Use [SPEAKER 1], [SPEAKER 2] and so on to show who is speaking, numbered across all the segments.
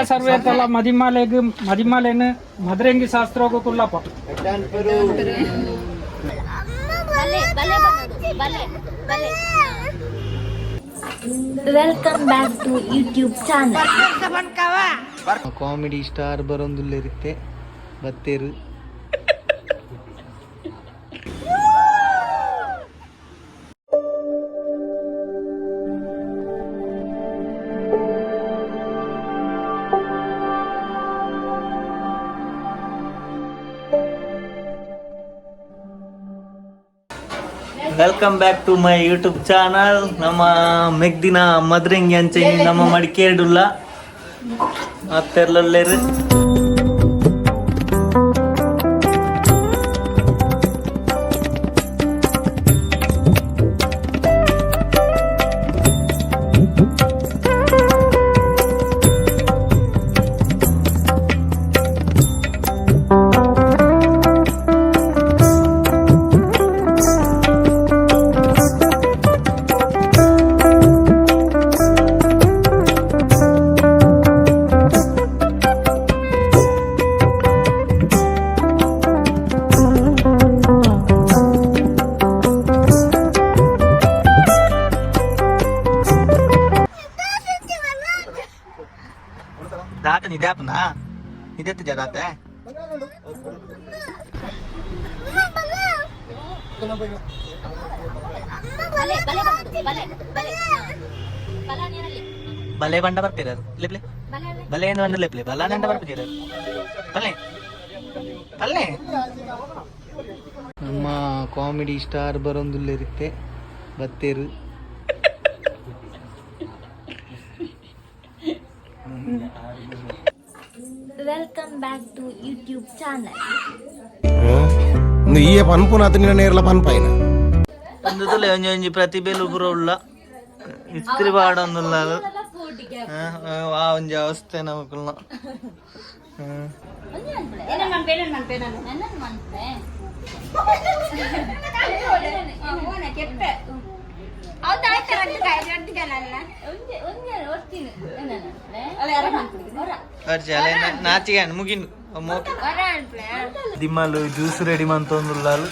[SPEAKER 1] ಸರ್ವೇತಲ್ಲ ಮದಿಮಾಲೆನು ಮದರಂಗಿ ಶಾಸ್ತ್ರಕ್ಕುಲ್ಲಪ್ಪ.
[SPEAKER 2] Welcome back to YouTube channel.
[SPEAKER 3] Comedy star ಬರೋಂದುಲ್ಲಿರುತ್ತೆ ಬತ್ತೇರು. Welcome back to my YouTube channel. ನಮ್ಮ ಮೆಗ್ದಿನ ಮದ್ರಂಗಿ ಅಂಚೆ ನಮ್ಮ ಮಡಿಕೇರಿಡುಲ್ಲ ಮತ್ತೆಲ್ಲರು दात नहीं दे अपना नहीं देते ज्यादा है भले बंड ಬರ್ತೀರ ಲೆಪ್ಲೆ ಭಲೆ ಏನು ಬಂಡ ಲೆಪ್ಲೆ ಭಲ ನಂಡ ಬರ್ತೀರ ಭಲೆ ಭಲೆ ನಮ್ಮ ಕಾಮಿಡಿ ಸ್ಟಾರ್ ಬರೋಂದುಲ್ಲಿರುತ್ತೆ ಬತ್ತೇರು.
[SPEAKER 2] Welcome back to YouTube channel.
[SPEAKER 4] ಈ ಪನ್ಪುನ ನೇರ್ಲ ಪನ್ಪೈನ
[SPEAKER 3] ಒಂದುಲೆ ಒಂಜಿ ಪ್ರತಿಭೆಲು ಪೂರ ಉಳ್ಳ ಇಸ್ತ್ರಿ ಪಾಡೊಂದುಲ್ಲ ಆ ಒಂಜಿ ಅವಸ್ಥೆ ನಮಕುಲ್ಲ. నాచిగా ముగిండు దిమ్మలు జ్యూస్ రెడీ మంతోందుల్లాలు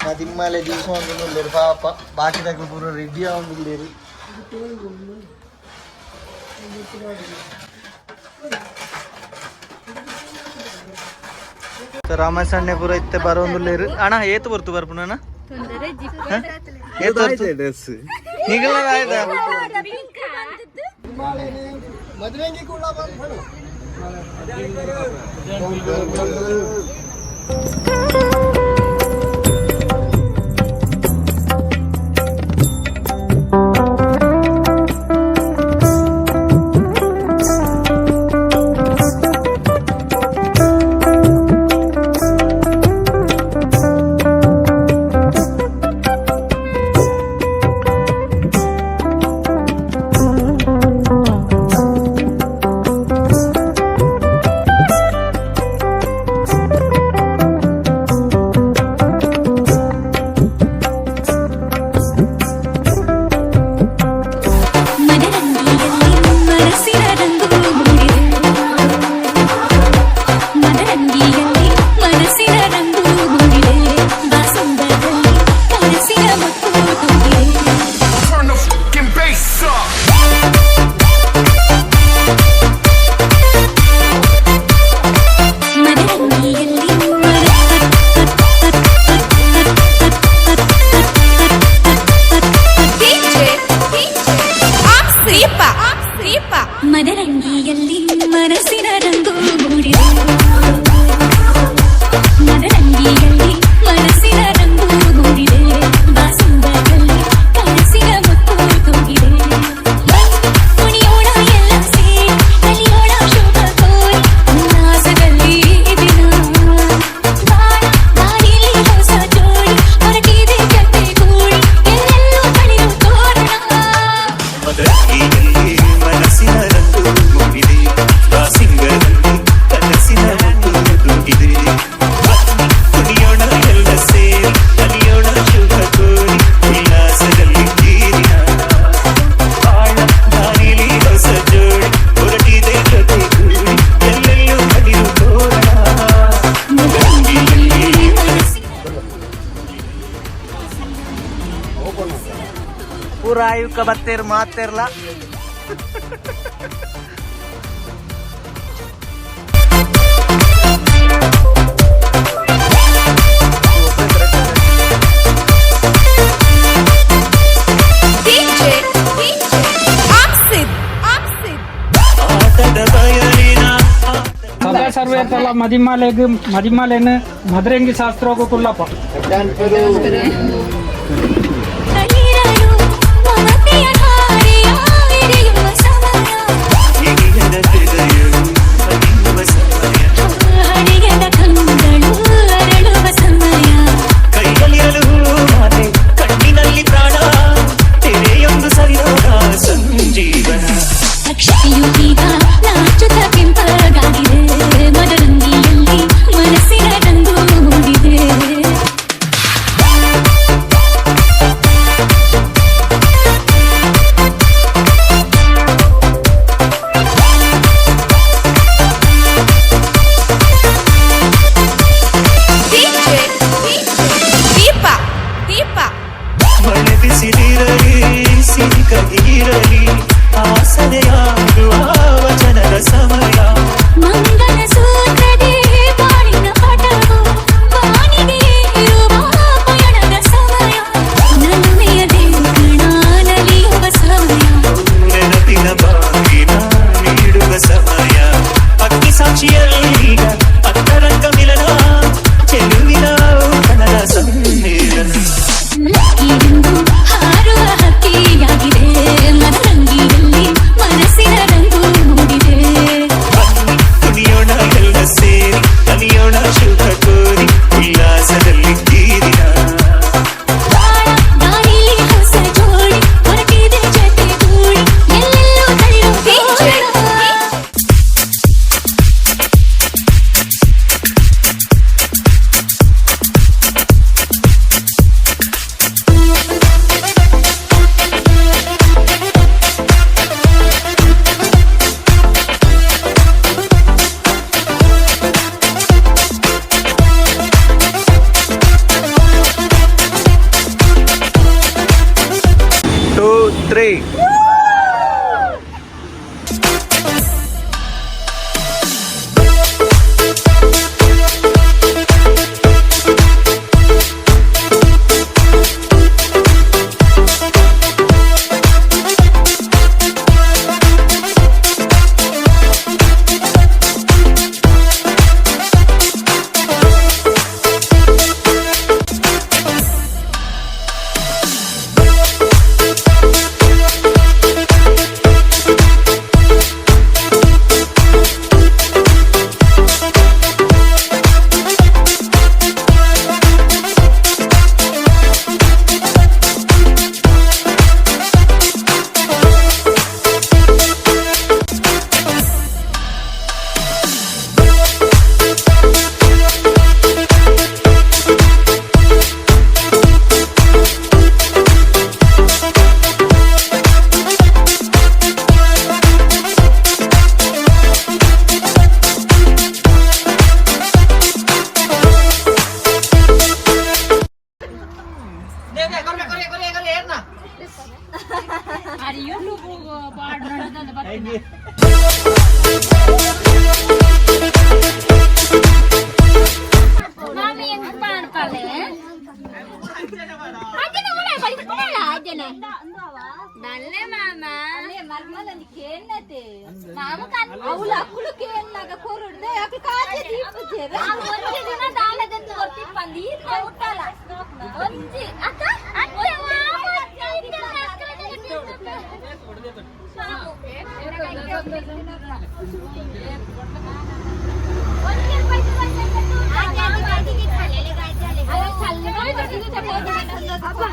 [SPEAKER 3] మా దిమ్మలే జ్యూస్ అందులేరు పాప బాకి దగ్గర పూర రెడీ అందులేరు. ರಾಮಸಣ್ಣೆ ಪೂರ ಇತ್ತೆ ಬರೋಂದುಲ್ಲೇರು ಅಣ್ಣ ಏತು ಬರ್ತು ಬರ್ಪುನ ಏತು ಬರ್ತು ಡ್ರೆಸ್ ನಿಗಲ ಆಯ್ತಾ ಮದ್ವೆಂಗಿ ಕೂಡ ಬಂದು ಪೂರ ಆಯುಕ ಬತ್ತೇರ್ ಮಾತೇರ್ಲ
[SPEAKER 1] ಸದಾ ಸರ್ವೇತಲ ಮದಿಮಾಲೆನ ಮದರಂಗಿ ಶಾಸ್ತ್ರೋಗ ಕುಲ್ಲಪ್ಪ
[SPEAKER 5] ಸಿರಿಕಗಿರಲಿ ಆಸರೆಯಾಗುವ ವಚನದ ಸಮಯ
[SPEAKER 6] ಮಂಗಲ ಸೂತ್ರದೇ ಬಾಳಿನ ಪಟವು ಬಾಣಿಗೆ ಇರುವ ಪಯಣದ ಸಮಯ ನನ್ಮೆಯ ದೇವಣಾನಲಿಯುವ ಸಮಯ
[SPEAKER 5] ನೆನಪಿನ ಬಾಗಿನ ನೀಡುವ ಸಮಯ ಅಗ್ನಿ ಸಾಕ್ಷಿಯಲ್ಲೀಗ ಅಂತರಂಗ ಮಿಲನ ಚೆಲುವಿನ ಕನ್ನಡ ಸಮ್ಮೇಳನ
[SPEAKER 6] ಇಂದು ಹಾರುವ ಹಕ್ಕಿಯಾಗಿದೆ ಮದರಂಗಿಯಲ್ಲಿ ಮನಸ್ಸಿನ ರಂಗು ಮೂಡಿದೆ
[SPEAKER 5] ಕುಣಿಯೋಣ ಎಲ್ಲ ಸೇರಿ ಕಲಿಯೋಣ ಶುಭ ಕೋರಿ ಉಲ್ಲಾಸದಲ್ಲಿದ್ದೀರಿನ
[SPEAKER 6] ಬಾಳ ದಾರಿಲಿ ಹೊಸ ಜೋಡಿ ಹೊರಟಿದೆ ಜೊತೆ ಕೂಡಿ ಎಲ್ಲೆಲ್ಲೂ ತಳ್ಳುವ
[SPEAKER 3] ಟೂ ತ್ರೀ
[SPEAKER 2] Apa?